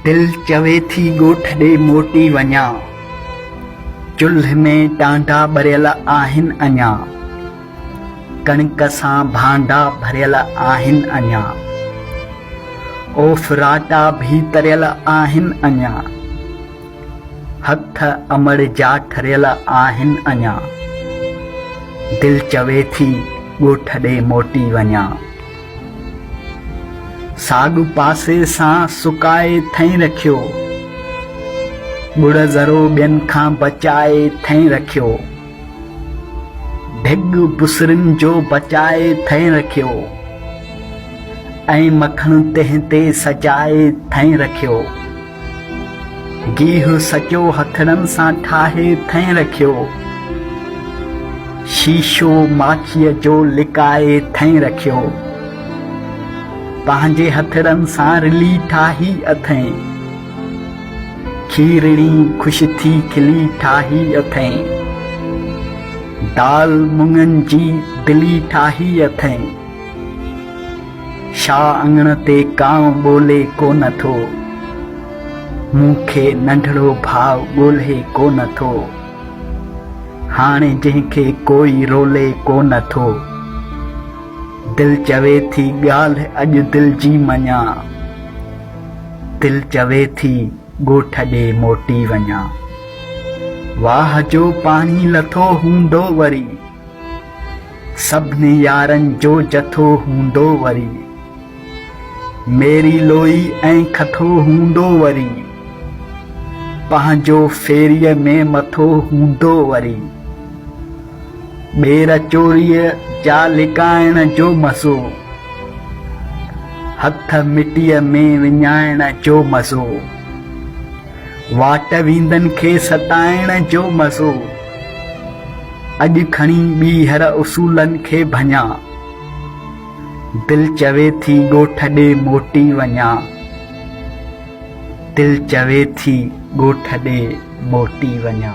दिल चवे थी ॻोठ ॾे मोटी वञा, चुल्ह में टांडा ॿरियल आहिनि अञा, कणिक सां भांडा भरियल आहिनि अञा, ओफराटा भी तरियल आहिनि अञा, हथ अमड़ जा ठरियल आहिनि अञा, दिल चवे थी ॻोठ ॾे मोटी वञा। साॻ पासे सां सुकाए थई रखियो, गुड़ ज़रो ॿियनि खां बचाए थई रखियो, ढिग बुसरिन जो बचाए थई रखियो, ऐं मखण तंहिं ते सजाए थई रखियो, गीहु सचो हथड़नि सां ठाहे थई रखियो, शीशो माखीअ जो लिकाए थई रखियो, पंहिंजे हथड़नि सां रिली ठाही अथई, खीरणी ख़ुशि थी खिली ठाही अथई, दाल मुङनि जी दिली ठाही अथई, छा अङण ते कांव ॿोले कोन थो, मूंखे नंढड़ो भाउ ॻोल्हे कोन थो, हाणे जंहिंखे कोई रोले कोन थो, दिल चवे थी ॻाल्हि अॼु दिल जी मञा, दिल चवे थी ॻोठ ॾे मोटी वञा। वाह जो पाणी लथो हूंदो वरी, सभिनी यारनि जो जथो हूंदो वरी, मेरी लोई ऐं खथो हूंदो वरी, पंहिंजो फेरीअ में मथो हूंदो वरी, ॿेर चोरीअ जा लिकाइण जो मज़ो, हथ मिटीअ में विञाइण जो मज़ो, वाट वींदनि खे सताइण जो मज़ो, अॼु खणी ॿीहर उसूलनि खे भञा, दिल चवे थी ॻोठ ॾे मोटी वञा, दिल चवे थी ॻोठ ॾे मोटी वञा।